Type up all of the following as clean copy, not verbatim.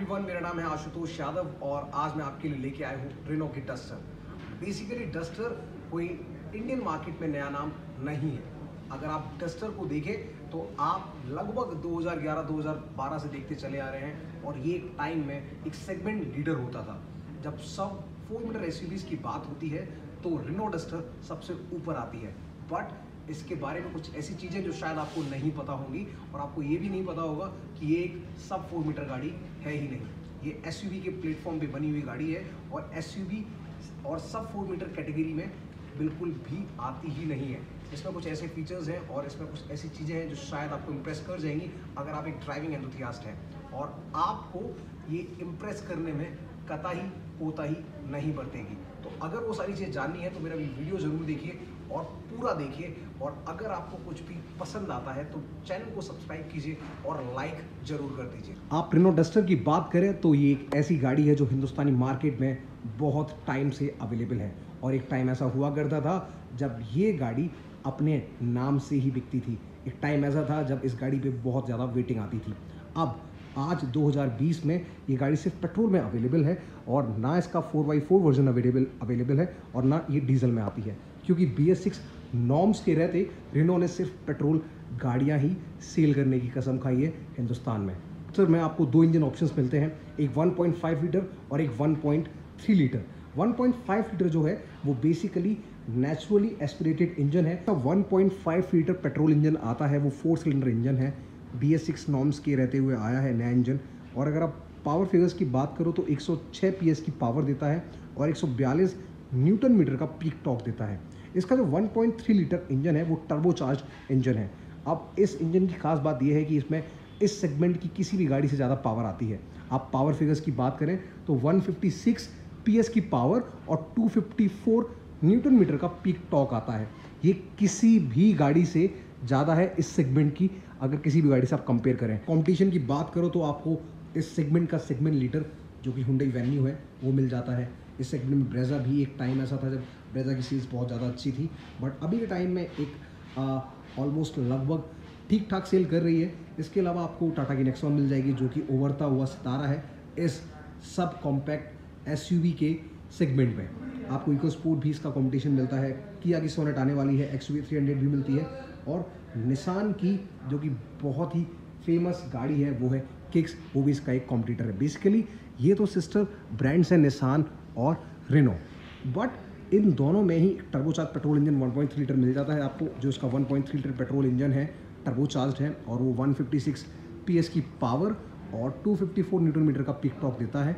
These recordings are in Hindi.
एवरीवन, मेरा नाम है आशुतोष यादव और आज मैं आपके लिए लेके आया हूँ रेनो की डस्टर। बेसिकली डस्टर कोई इंडियन मार्केट में नया नाम नहीं है। अगर आप डस्टर को देखें तो आप लगभग 2011-2012 से देखते चले आ रहे हैं और ये एक टाइम में एक सेगमेंट लीडर होता था। जब सब 4 मीटर एसयूवीज की बात होती है तो रेनो डस्टर सबसे ऊपर आती है। बट इसके बारे में कुछ ऐसी चीज़ें जो शायद आपको नहीं पता होंगी और आपको ये भी नहीं पता होगा कि ये एक सब 4 मीटर गाड़ी है ही नहीं। ये एसयूवी के प्लेटफॉर्म पे बनी हुई गाड़ी है और एसयूवी और सब 4 मीटर कैटेगरी में बिल्कुल भी आती ही नहीं है। इसमें कुछ ऐसे फीचर्स हैं और इसमें कुछ ऐसी चीज़ें हैं जो शायद आपको इम्प्रेस कर जाएंगी अगर आप एक ड्राइविंग एंथुसियास्ट हैं, और आपको ये इम्प्रेस करने में कतई कोताही नहीं बरतेगी। तो अगर वो सारी चीज़ें जाननी है तो मेरा वीडियो ज़रूर देखिए और पूरा देखिए, और अगर आपको कुछ भी पसंद आता है तो चैनल को सब्सक्राइब कीजिए और लाइक जरूर कर दीजिए। आप रेनो डस्टर की बात करें तो ये एक ऐसी गाड़ी है जो हिंदुस्तानी मार्केट में बहुत टाइम से अवेलेबल है, और एक टाइम ऐसा हुआ करता था जब ये गाड़ी अपने नाम से ही बिकती थी। एक टाइम ऐसा था जब इस गाड़ी पे बहुत ज़्यादा वेटिंग आती थी। अब आज 2020 में ये गाड़ी सिर्फ पेट्रोल में अवेलेबल है और ना इसका 4x4 वर्जन अवेलेबल है और ना ये डीजल में आती है, क्योंकि BS6 नॉर्म्स के रहते रेनो ने सिर्फ पेट्रोल गाड़ियां ही सेल करने की कसम खाई है हिंदुस्तान में। सर मैं आपको 2 इंजन ऑप्शंस मिलते हैं, एक 1.5 लीटर और एक 1.3 लीटर। 1.5 लीटर जो है वो बेसिकली नेचुरली एस्पिरेटेड इंजन है। 1.5 लीटर पेट्रोल इंजन आता है, वो 4 सिलेंडर इंजन है, BS6 नॉर्म्स के रहते हुए आया है नया इंजन। और अगर आप पावर फिगर्स की बात करो तो 106 PS की पावर देता है और 142 न्यूटन मीटर का पीक टॉर्क देता है। इसका जो 1.3 लीटर इंजन है वो टर्बोचार्ज इंजन है। अब इस इंजन की खास बात यह है कि इसमें इस सेगमेंट की किसी भी गाड़ी से ज़्यादा पावर आती है। आप पावर फिगर्स की बात करें तो 156 PS की पावर और 254 न्यूटन मीटर का पीक टॉर्क आता है। ये किसी भी गाड़ी से ज़्यादा है इस सेगमेंट की, अगर किसी भी गाड़ी से आप कंपेयर करें। कंपटीशन की बात करो तो आपको इस सेगमेंट का सेगमेंट लीडर जो कि हुंडई वेन्यू है वो मिल जाता है। इस सेगमेंट में ब्रेजा भी एक टाइम ऐसा था जब ब्रेजा की सेल्स बहुत ज़्यादा अच्छी थी, बट अभी के टाइम में एक ऑलमोस्ट लगभग ठीक ठाक सेल कर रही है। इसके अलावा आपको टाटा की नेक्सॉन मिल जाएगी जो कि उभरता हुआ सितारा है इस सब कॉम्पैक्ट एसयूवी के सेगमेंट में। आपको इको स्पोर्ट भी इसका कॉम्पिटिशन मिलता है, किया की सोनेट आने वाली है, XUV 300 भी मिलती है, और निसान की जो कि बहुत ही फेमस गाड़ी है वो है किक्स, वो भी इसका एक कॉम्पिटिटर है। बेसिकली ये तो सिस्टर ब्रांड्स हैं निसान और रेनो, बट इन दोनों में ही टर्बोचार्ज पेट्रोल इंजन 1.3 लीटर मिल जाता है आपको। जो इसका 1.3 लीटर पेट्रोल इंजन है टर्बोचार्ज है और वो 156 PS की पावर और 254 न्यूटन मीटर का पीक टॉर्क देता है।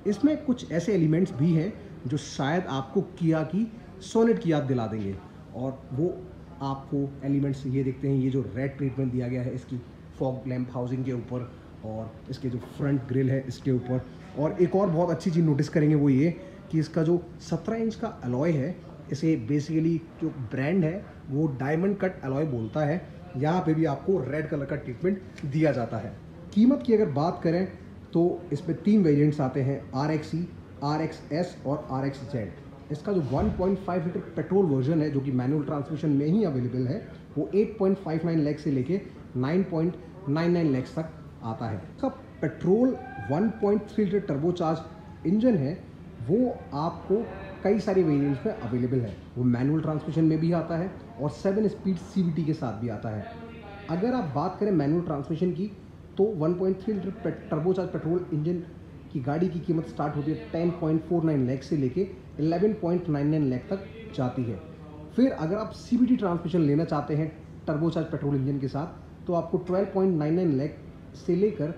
इसमें कुछ ऐसे एलिमेंट्स भी हैं जो शायद आपको किया की सोनेट की याद दिला देंगे, और वो आपको एलिमेंट्स ये देखते हैं, ये जो रेड ट्रीटमेंट दिया गया है इसकी फॉग लैम्प हाउसिंग के ऊपर और इसके जो फ्रंट ग्रिल है इसके ऊपर। और एक और बहुत अच्छी चीज़ नोटिस करेंगे वो ये कि इसका जो 17 इंच का अलॉय है, इसे बेसिकली जो ब्रांड है वो डायमंड कट अलॉय बोलता है। यहाँ पे भी आपको रेड कलर का ट्रीटमेंट दिया जाता है। कीमत की अगर बात करें तो इसमें 3 वेरिएंट्स आते हैं, RXE, RXS और RXZ। इसका जो 1.5 लीटर पेट्रोल वर्जन है जो कि मैनुअल ट्रांसमिशन में ही अवेलेबल है वो 8.59 लाख से लेके 9.99 लाख तक आता है। इसका पेट्रोल 1.3 लीटर टर्बोचार्ज इंजन है, वो आपको कई सारे वेरिएंट्स में अवेलेबल है। वो मैनुअल ट्रांसमिशन में भी आता है और 7 स्पीड CVT के साथ भी आता है। अगर आप बात करें मैनुअल ट्रांसमिशन की तो 1.3 लीटर टर्बोचार्ज पेट्रोल इंजन की गाड़ी की कीमत स्टार्ट होती है 10.49 लाख से लेके 11.99 लाख तक जाती है। फिर अगर आप CVT ट्रांसमिशन लेना चाहते हैं टर्बोचार्ज पेट्रोल इंजन के साथ तो आपको 12.99 लाख से लेकर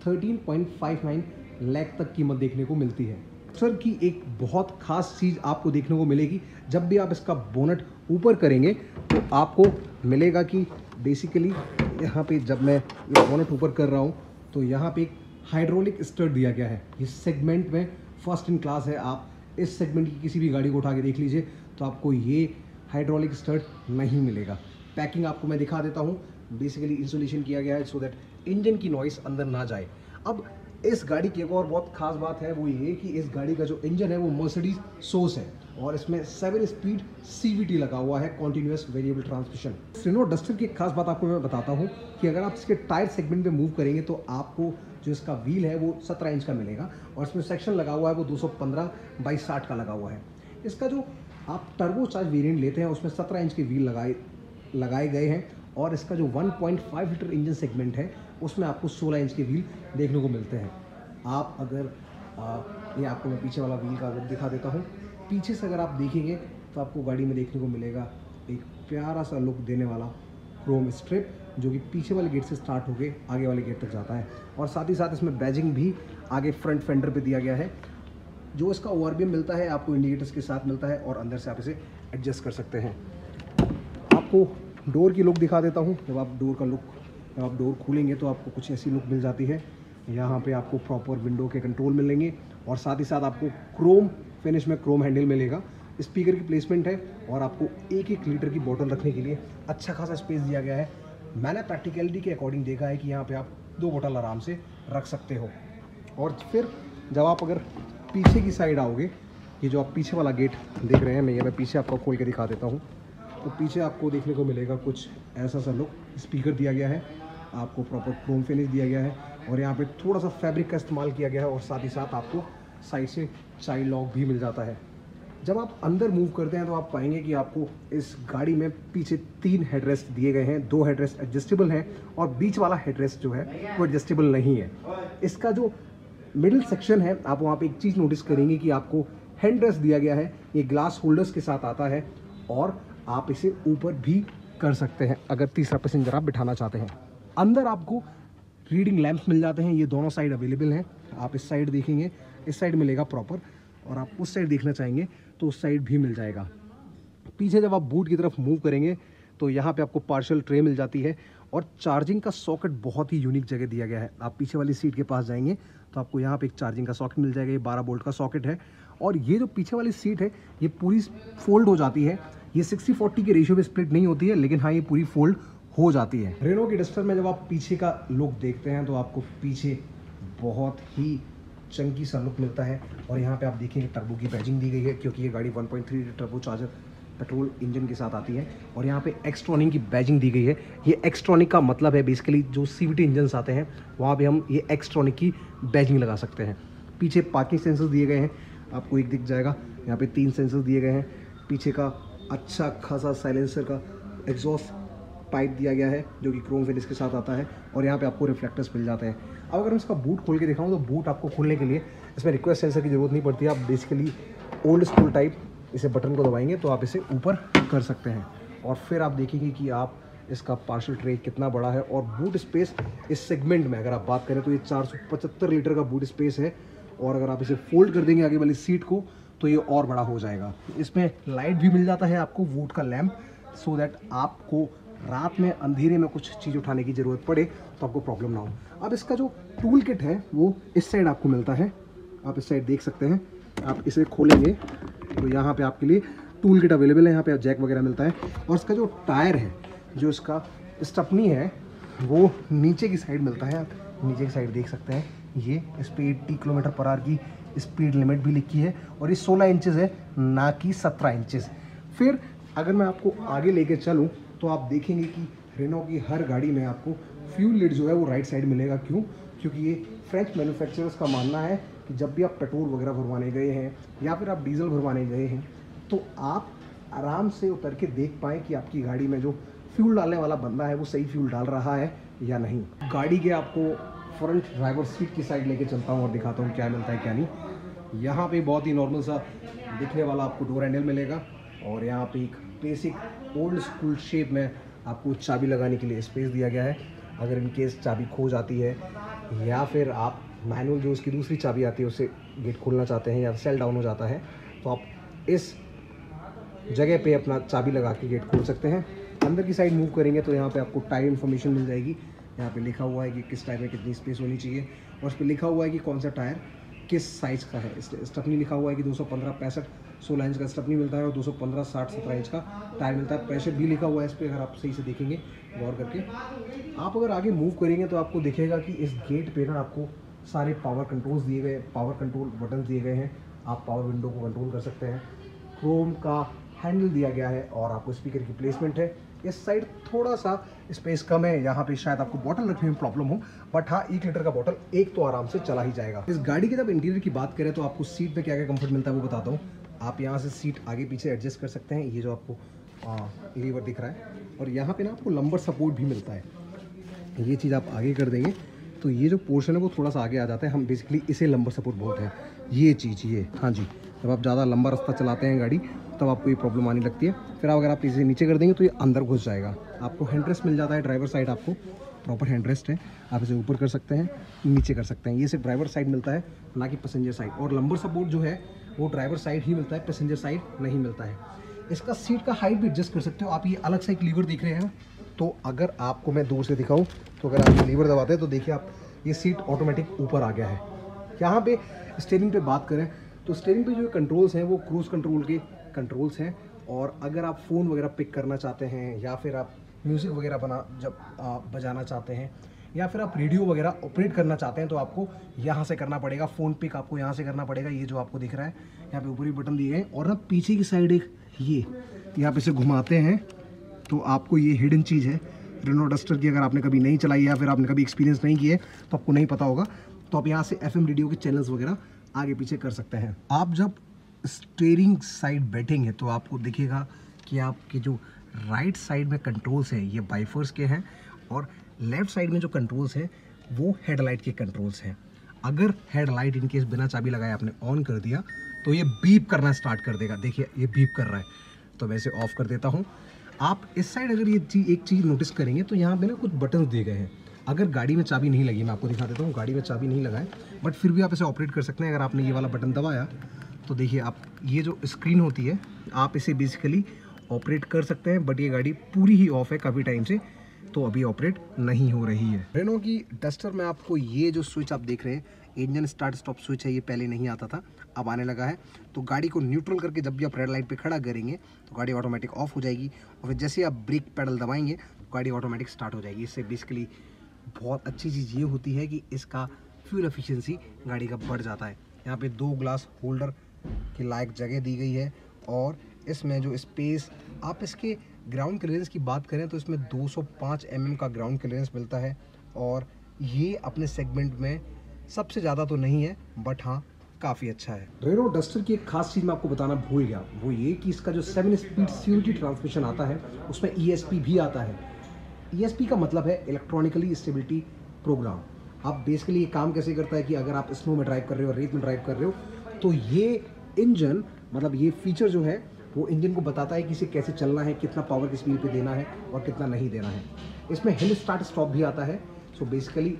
13.59 लाख तक कीमत देखने को मिलती है। सर की एक बहुत खास चीज़ आपको देखने को मिलेगी, जब भी आप इसका बोनट ऊपर करेंगे तो आपको मिलेगा कि बेसिकली यहाँ पे जब मैं ये बोनट ऊपर कर रहा हूँ तो यहाँ पे एक हाइड्रोलिक स्टर्ट दिया गया है। इस सेगमेंट में फर्स्ट इन क्लास है। आप इस सेगमेंट की किसी भी गाड़ी को उठा के देख लीजिए तो आपको ये हाइड्रोलिक स्टर्ट नहीं मिलेगा। पैकिंग आपको मैं दिखा देता हूँ। बेसिकली इंसुलेशन किया गया है सो दैट इंजन की नॉइस अंदर ना जाए। अब इस गाड़ी की एक और बहुत खास बात है वो ये कि इस गाड़ी का जो इंजन है वो मर्सिडीज सोर्स है और इसमें 7 स्पीड CVT लगा हुआ है, continuous variable transmission. Renault Duster की एक खास बात आपको मैं बताता हूँ कि अगर आप इसके टायर सेगमेंट में मूव करेंगे तो आपको जो इसका व्हील है वो 17 इंच का मिलेगा और इसमें सेक्शन लगा हुआ है वो 215/60 का लगा हुआ है। इसका जो आप टर्बो चार्ज वेरिएंट लेते हैं उसमें 17 इंच के व्हील लगाए गए हैं और इसका जो 1.5 लीटर इंजन सेगमेंट है उसमें आपको 16 इंच के व्हील देखने को मिलते हैं। आप अगर ये आपको मैं पीछे वाला व्हील का अगर दिखा देता हूँ, पीछे से अगर आप देखेंगे तो आपको गाड़ी में देखने को मिलेगा एक प्यारा सा लुक देने वाला क्रोम स्ट्रिप जो कि पीछे वाले गेट से स्टार्ट होकर आगे वाले गेट तक जाता है और साथ ही साथ इसमें बैजिंग भी आगे फ्रंट फेंडर पे दिया गया है। जो इसका ओवरबीम मिलता है आपको इंडिकेटर्स के साथ मिलता है और अंदर से आप इसे एडजस्ट कर सकते हैं। आपको डोर की लुक दिखा देता हूँ। जब आप डोर खोलेंगे तो आपको कुछ ऐसी लुक मिल जाती है। यहाँ पे आपको प्रॉपर विंडो के कंट्रोल मिलेंगे और साथ ही साथ आपको क्रोम फिनिश में क्रोम हैंडल मिलेगा। स्पीकर की प्लेसमेंट है और आपको 1-1 लीटर की बोतल रखने के लिए अच्छा खासा स्पेस दिया गया है। मैंने प्रैक्टिकलिटी के अकॉर्डिंग देखा है कि यहाँ पे आप 2 बोतल आराम से रख सकते हो। और फिर जब आप अगर पीछे की साइड आओगे, ये जो आप पीछे वाला गेट देख रहे हैं, मैं पीछे आपको खोल के दिखा देता हूँ। तो पीछे आपको देखने को मिलेगा कुछ ऐसा सा लुक। स्पीकर दिया गया है, आपको प्रॉपर क्रोम फिनिश दिया गया है और यहाँ पे थोड़ा सा फैब्रिक का इस्तेमाल किया गया है और साथ ही साथ आपको साइड से चाइल्ड लॉक भी मिल जाता है। जब आप अंदर मूव करते हैं तो आप पाएंगे कि आपको इस गाड़ी में पीछे 3 हेडरेस्ट दिए गए हैं। 2 हेडरेस्ट एडजस्टेबल हैं और बीच वाला हेडरेस्ट जो है वो एडजस्टेबल नहीं है। इसका जो मिडिल सेक्शन है, आप वहाँ पे एक चीज़ नोटिस करेंगे कि आपको हैंड रेस्ट दिया गया है। ये ग्लास होल्डर्स के साथ आता है और आप इसे ऊपर भी कर सकते हैं अगर तीसरा पैसेंजर आप बिठाना चाहते हैं। अंदर आपको रीडिंग लैंप्स मिल जाते हैं, ये दोनों साइड अवेलेबल हैं। आप इस साइड देखेंगे, इस साइड मिलेगा प्रॉपर और आप उस साइड देखना चाहेंगे तो उस साइड भी मिल जाएगा। पीछे जब आप बूट की तरफ मूव करेंगे तो यहाँ पे आपको पार्शियल ट्रे मिल जाती है और चार्जिंग का सॉकेट बहुत ही यूनिक जगह दिया गया है। आप पीछे वाली सीट के पास जाएंगे तो आपको यहाँ पे एक चार्जिंग का सॉकेट मिल जाएगा। ये 12 वोल्ट का सॉकेट है और ये जो पीछे वाली सीट है ये पूरी फोल्ड हो जाती है। ये 60-40 के रेशियो में स्प्लिट नहीं होती है, लेकिन हाँ ये पूरी फोल्ड हो जाती है। रेनो की डस्टर में जब आप पीछे का लुक देखते हैं तो आपको पीछे बहुत ही चंकी सा लुक मिलता है और यहाँ पे आप देखेंगे टर्बो की बैजिंग दी गई है क्योंकि ये गाड़ी 1.3 litre turbo charger petrol engine के साथ आती है और यहाँ पे एक्सट्रॉनिक की बैजिंग दी गई है। ये एक्सट्रॉनिक का मतलब है बेसिकली जो CVT इंजन्स आते हैं वहाँ पे हम ये एक्सट्रॉनिक की बैजिंग लगा सकते हैं। पीछे पार्किंग सेंसर्स दिए गए हैं, आपको एक दिख जाएगा। यहाँ पे 3 सेंसर्स दिए गए हैं। पीछे का अच्छा खासा साइलेंसर का एग्जॉस्ट पाइप दिया गया है जो कि क्रोम फिनिश के साथ आता है और यहाँ पे आपको रिफ्लेक्टर्स मिल जाते हैं। अब अगर मैं इसका बूट खोल के दिखाऊँ तो बूट आपको खोलने के लिए इसमें रिक्वेस्ट सेंसर की ज़रूरत नहीं पड़ती है। आप बेसिकली ओल्ड स्कूल टाइप इसे बटन को दबाएंगे तो आप इसे ऊपर कर सकते हैं और फिर आप देखेंगे कि आप इसका पार्शियल ट्रे कितना बड़ा है और बूट स्पेस इस सेगमेंट में अगर आप बात करें तो ये 475 लीटर का बूट स्पेस है और अगर आप इसे फोल्ड कर देंगे आगे वाली सीट को तो ये और बड़ा हो जाएगा। इसमें लाइट भी मिल जाता है आपको, वुड का लैम्प, सो दैट आपको रात में अंधेरे में कुछ चीज़ उठाने की ज़रूरत पड़े तो आपको प्रॉब्लम ना हो। अब इसका जो टूल किट है वो इस साइड आपको मिलता है, आप इस साइड देख सकते हैं। आप इसे खोलेंगे तो यहाँ पे आपके लिए टूल किट अवेलेबल है। यहाँ पे जैक वगैरह मिलता है और इसका जो टायर है, जो इसका स्टपनी है वो नीचे की साइड मिलता है। आप नीचे की साइड देख सकते हैं, ये इस पर 80 किलोमीटर/आवर की स्पीड लिमिट भी लिखी है और ये 16 इंचेस है, ना कि 17 इंचेस। फिर अगर मैं आपको आगे लेके चलूँ तो आप देखेंगे कि रेनो की हर गाड़ी में आपको फ्यूल लिड जो है वो राइट साइड मिलेगा। क्यों? क्योंकि ये फ्रेंच मैन्युफैक्चरर्स का मानना है कि जब भी आप पेट्रोल वगैरह भरवाने गए हैं या फिर आप डीजल भरवाने गए हैं तो आप आराम से उतर के देख पाएँ कि आपकी गाड़ी में जो फ्यूल डालने वाला बंदा है वो सही फ्यूल डाल रहा है या नहीं। गाड़ी के आपको फ्रंट ड्राइवर सीट की साइड लेके चलता हूँ और दिखाता हूँ क्या मिलता है क्या नहीं। यहाँ पे बहुत ही नॉर्मल सा दिखने वाला आपको डोर हैंडल मिलेगा और यहाँ पे एक बेसिक ओल्ड स्कूल शेप में आपको चाबी लगाने के लिए स्पेस दिया गया है। अगर इन केस चाबी खो जाती है या फिर आप मैनुअल जो उसकी दूसरी चाबी आती है उससे गेट खोलना चाहते हैं या सेल डाउन हो जाता है तो आप इस जगह पे अपना चाबी लगा के गेट खोल सकते हैं। अंदर की साइड मूव करेंगे तो यहाँ पे आपको टायर इन्फॉर्मेशन मिल जाएगी। यहाँ पे लिखा हुआ है कि किस टायर में कितनी स्पेस होनी चाहिए और उस पर लिखा हुआ है कि कौन सा टायर किस साइज़ का है। स्टपनी लिखा हुआ है कि 215/65 16 इंच का स्टपनी मिलता है और 215/60 17 इंच का टायर मिलता है। प्रेशर भी लिखा हुआ है इस पर, अगर आप सही से देखेंगे गौर करके। आप अगर आगे मूव करेंगे तो आपको दिखेगा कि इस गेट पे ना आपको सारे पावर कंट्रोल्स दिए गए, पावर कंट्रोल बटन दिए गए हैं। आप पावर विंडो को कंट्रोल कर सकते हैं। क्रोम का हैंडल दिया गया है और आपको स्पीकर की प्लेसमेंट है। इस साइड थोड़ा सा स्पेस कम है, यहाँ पे शायद आपको बॉटल रखने में प्रॉब्लम हो, बट हाँ 1 लीटर का बॉटल एक तो आराम से चला ही जाएगा। इस गाड़ी के जब इंटीरियर की बात करें तो आपको सीट पे क्या क्या कंफर्ट मिलता है वो बताता हूँ। आप यहाँ से सीट आगे पीछे एडजस्ट कर सकते हैं, ये जो आपको लीवर दिख रहा है, और यहाँ पे ना आपको लंबर सपोर्ट भी मिलता है। ये चीज़ आप आगे कर देंगे तो ये जो पोर्शन है वो थोड़ा सा आगे आ जाता है, हम बेसिकली इसे लंबर सपोर्ट बोलते हैं। ये चीज़ ये हाँ जी, जब आप ज़्यादा लंबा रास्ता चलाते हैं गाड़ी तब आपको ये प्रॉब्लम आने लगती है। फिर अगर आप इसे नीचे कर देंगे तो ये अंदर घुस जाएगा। आपको हैंड रेस्ट मिल जाता है, ड्राइवर साइड आपको प्रॉपर हैंड रेस्ट है, आप इसे ऊपर कर सकते हैं, नीचे कर सकते हैं। ये सिर्फ ड्राइवर साइड मिलता है, ना कि पैसेंजर साइड। और लंबर सपोर्ट जो है वो ड्राइवर साइड ही मिलता है, पैसेंजर साइड नहीं मिलता है। इसका सीट का हाइट भी एडजस्ट कर सकते हो आप। ये अलग से एक लीवर दिख रहे हैं, तो अगर आपको मैं दूर से दिखाऊं तो अगर आप लीवर दबाते हैं तो देखिए आप, ये सीट ऑटोमेटिक ऊपर आ गया है। यहाँ पे स्टीयरिंग पे बात करें तो स्टीयरिंग पे जो कंट्रोल्स हैं वो क्रूज कंट्रोल के कंट्रोल्स हैं। और अगर आप फ़ोन वगैरह पिक करना चाहते हैं, या फिर आप म्यूज़िक वगैरह बजाना चाहते हैं, या फिर आप रेडियो वगैरह ऑपरेट करना चाहते हैं तो आपको यहाँ से करना पड़ेगा। फ़ोन पिक आपको यहाँ से करना पड़ेगा। ये जो आपको दिख रहा है यहाँ पे ऊपर ही बटन दिए हैं, और ना पीछे की साइड एक ये यहाँ पे से घुमाते हैं तो आपको ये हिडन चीज़ है रेनो डस्टर की। अगर आपने कभी नहीं चलाई या फिर आपने कभी एक्सपीरियंस नहीं किए तो आपको नहीं पता होगा, तो आप यहाँ से FM रेडियो के चैनल्स वगैरह आगे पीछे कर सकते हैं। आप जब स्टीयरिंग साइड बैठेंगे तो आपको दिखेगा कि आपके जो राइट साइड में कंट्रोल्स हैं ये बाइफर्स के हैं, और लेफ्ट साइड में जो कंट्रोल्स हैं वो हेडलाइट के कंट्रोल्स हैं। अगर हेडलाइट इनकेस बिना चाबी लगाए आपने ऑन कर दिया तो ये बीप करना स्टार्ट कर देगा। देखिए ये बीप कर रहा है, तो वैसे ऑफ कर देता हूँ। आप इस साइड अगर ये एक चीज़ नोटिस करेंगे तो यहाँ पे ना कुछ बटन दिए गए हैं। अगर गाड़ी में चाबी नहीं लगी, मैं आपको दिखा देता हूँ, गाड़ी में चाबी नहीं लगाए बट फिर भी आप इसे ऑपरेट कर सकते हैं। अगर आपने ये वाला बटन दबाया तो देखिए आप, ये जो स्क्रीन होती है आप इसे बेसिकली ऑपरेट कर सकते हैं, बट ये गाड़ी पूरी ही ऑफ है काफ़ी टाइम से, तो अभी ऑपरेट नहीं हो रही है। रेनो की डस्टर में आपको ये जो स्विच आप देख रहे हैं, इंजन स्टार्ट स्टॉप स्विच है, ये पहले नहीं आता था, अब आने लगा है। तो गाड़ी को न्यूट्रल करके जब भी आप रेड लाइट पे खड़ा करेंगे तो गाड़ी ऑटोमेटिक ऑफ हो जाएगी, और फिर जैसे आप ब्रेक पैडल दबाएंगे तो गाड़ी ऑटोमेटिक स्टार्ट हो जाएगी। इससे बेसिकली बहुत अच्छी चीज़ ये होती है कि इसका फ्यूल एफिशिएंसी गाड़ी का बढ़ जाता है। यहाँ पे 2 ग्लास होल्डर की लायक जगह दी गई है, और इसमें जो स्पेस, आप इसके ग्राउंड क्लियरेंस की बात करें तो इसमें 205 mm का ग्राउंड क्लियरेंस मिलता है, और ये अपने सेगमेंट में सबसे ज़्यादा तो नहीं है बट हाँ काफ़ी अच्छा है। रेनो डस्टर की एक खास चीज़ मैं आपको बताना भूल गया, वो ये कि इसका जो 7 स्पीड CVT ट्रांसमिशन आता है उसमें ESP भी आता है। ESP का मतलब है इलेक्ट्रॉनिकली स्टेबिलिटी प्रोग्राम। आप बेसिकली ये काम कैसे करता है कि अगर आप स्नो में ड्राइव कर रहे हो, रेत में ड्राइव कर रहे हो, तो ये इंजन, मतलब ये फीचर जो है वो इंजन को बताता है कि इसे कैसे चलना है, कितना पावर की स्पीड पे देना है और कितना नहीं देना है। इसमें हिल स्टार्ट स्टॉप भी आता है, so basically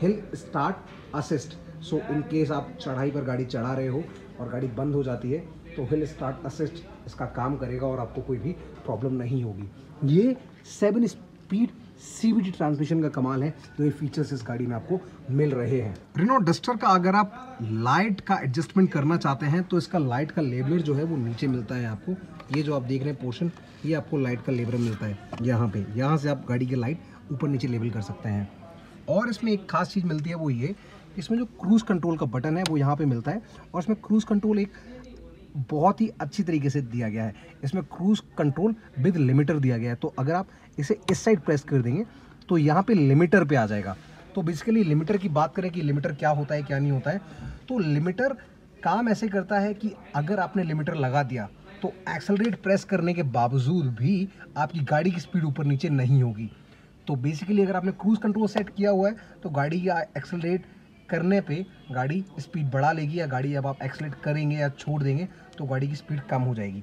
hill start assist. So in case आप चढ़ाई पर गाड़ी चढ़ा रहे हो और गाड़ी बंद हो जाती है तो हिल स्टार्ट असिस्ट इसका काम करेगा और आपको कोई भी प्रॉब्लम नहीं होगी। ये 7 स्पीड CVT ट्रांसमिशन का कमाल है, जो ये फीचर्स इस गाड़ी में आपको मिल रहे हैं। रेनो डस्टर का अगर आप लाइट का एडजस्टमेंट करना चाहते हैं तो इसका लाइट का लेबलर जो है वो नीचे मिलता है आपको। ये जो आप देख रहे हैं पोर्शन, ये आपको लाइट का लेबलर मिलता है यहाँ पे। यहाँ से आप गाड़ी की लाइट ऊपर नीचे लेबल कर सकते हैं। और इसमें एक खास चीज़ मिलती है, वो ये, इसमें जो क्रूज़ कंट्रोल का बटन है वो यहाँ पे मिलता है, और इसमें क्रूज़ कंट्रोल एक बहुत ही अच्छी तरीके से दिया गया है। इसमें क्रूज़ कंट्रोल विद लिमिटर दिया गया है, तो अगर आप इसे इस साइड प्रेस कर देंगे तो यहाँ पे लिमिटर पे आ जाएगा। तो बेसिकली लिमिटर की बात करें कि लिमिटर क्या होता है क्या नहीं होता है, तो लिमिटर काम ऐसे करता है कि अगर आपने लिमिटर लगा दिया तो एक्सेलरेट प्रेस करने के बावजूद भी आपकी गाड़ी की स्पीड ऊपर नीचे नहीं होगी। तो बेसिकली अगर आपने क्रूज़ कंट्रोल सेट किया हुआ है तो गाड़ी या एक्सेलरेट करने पे गाड़ी स्पीड बढ़ा लेगी, या गाड़ी जब आप एक्सेलरेट करेंगे या छोड़ देंगे तो गाड़ी की स्पीड कम हो जाएगी।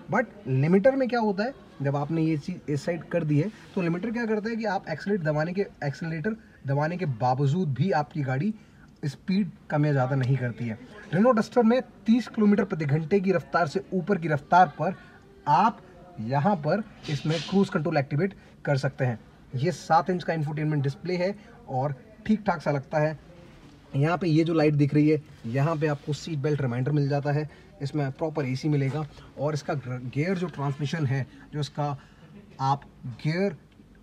बट लिमिटर में क्या होता है, जब आपने ये चीज़ इस साइड कर दी है तो लिमिटर क्या करता है कि आप एक्सेलरेटर दबाने के बावजूद भी आपकी गाड़ी स्पीड कम या ज़्यादा नहीं करती है। रेनो डस्टर में 30 किलोमीटर प्रति घंटे की रफ्तार से ऊपर की रफ्तार पर आप यहाँ पर इसमें क्रूज़ कंट्रोल एक्टिवेट कर सकते हैं। ये 7 इंच का इंफोटेनमेंट डिस्प्ले है और ठीक ठाक सा लगता है। यहाँ पे ये जो लाइट दिख रही है, यहाँ पे आपको सीट बेल्ट रिमाइंडर मिल जाता है, इसमें प्रॉपर AC मिलेगा, और इसका गियर जो ट्रांसमिशन है, जो इसका आप गियर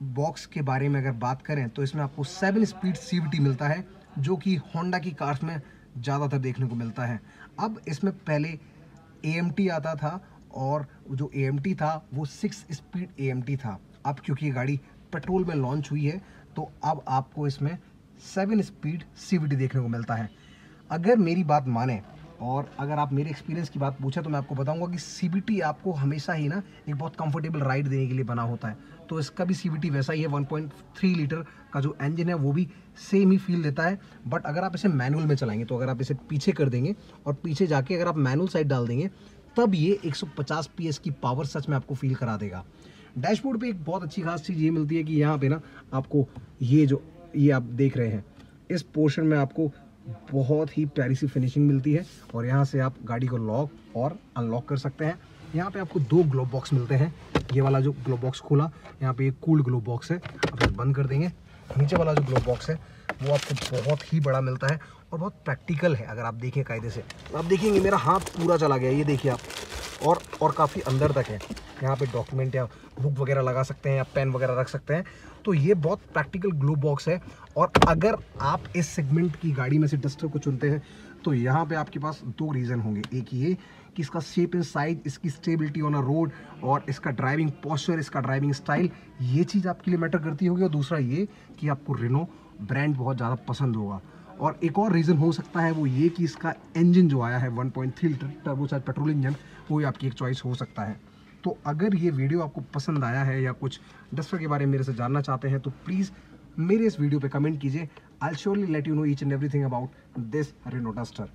बॉक्स के बारे में अगर बात करें तो इसमें आपको 7 स्पीड CVT मिलता है, जो कि होंडा की कार्स में ज़्यादातर देखने को मिलता है। अब इसमें पहले AMT आता था और जो AMT था वो 6 स्पीड AMT था। अब क्योंकि ये गाड़ी पेट्रोल में लॉन्च हुई है तो अब आपको इसमें 7 स्पीड CVT देखने को मिलता है। अगर मेरी बात माने और अगर आप मेरे एक्सपीरियंस की बात पूछे तो मैं आपको बताऊंगा कि CVT आपको हमेशा ही ना एक बहुत कंफर्टेबल राइड देने के लिए बना होता है, तो इसका भी CVT वैसा ही है। 1.3 लीटर का जो इंजन है वो भी सेम ही फील देता है। बट अगर आप इसे मैनुअल में चलाएंगे तो अगर आप इसे पीछे कर देंगे और पीछे जाके अगर आप मैनुअल साइड डाल देंगे तब ये 150 PS की पावर सच में आपको फील करा देगा। डैशबोर्ड पे एक बहुत अच्छी खास चीज़ ये मिलती है कि यहाँ पे ना आपको ये आप देख रहे हैं इस पोर्शन में आपको बहुत ही प्यारी सी फिनिशिंग मिलती है और यहाँ से आप गाड़ी को लॉक और अनलॉक कर सकते हैं। यहाँ पे आपको 2 ग्लोव बॉक्स मिलते हैं। ये वाला जो ग्लोव बॉक्स खोला, यहाँ पे एक कूल ग्लोव बॉक्स है, आप इसे बंद कर देंगे। नीचे वाला जो ग्लोव बॉक्स है वो आपको बहुत ही बड़ा मिलता है और बहुत प्रैक्टिकल है। अगर आप देखें कायदे से, आप देखेंगे मेरा हाथ पूरा चला गया, ये देखिए आप, और काफ़ी अंदर तक है। यहाँ पे डॉक्यूमेंट या बुक वगैरह लगा सकते हैं या पेन वगैरह रख सकते हैं। तो ये बहुत प्रैक्टिकल ग्लोव बॉक्स है। और अगर आप इस सेगमेंट की गाड़ी में से डस्टर को चुनते हैं तो यहाँ पे आपके पास 2 रीज़न होंगे। एक ये कि इसका शेप एंड साइज, इसकी स्टेबिलिटी ऑन अ रोड और इसका ड्राइविंग पोस्चर, इसका ड्राइविंग स्टाइल, ये चीज़ आपके लिए मैटर करती होगी। और दूसरा ये कि आपको रेनो ब्रांड बहुत ज़्यादा पसंद होगा। और एक और रीज़न हो सकता है वो ये कि इसका इंजन जो आया है 1.3 लीटर टर्बोचार्ज पेट्रोल इंजन, वो आपकी एक चॉइस हो सकता है। तो अगर ये वीडियो आपको पसंद आया है या कुछ डस्टर के बारे में मेरे से जानना चाहते हैं तो प्लीज़ मेरे इस वीडियो पे कमेंट कीजिए। I will surely let you know each and everything about this Renault duster.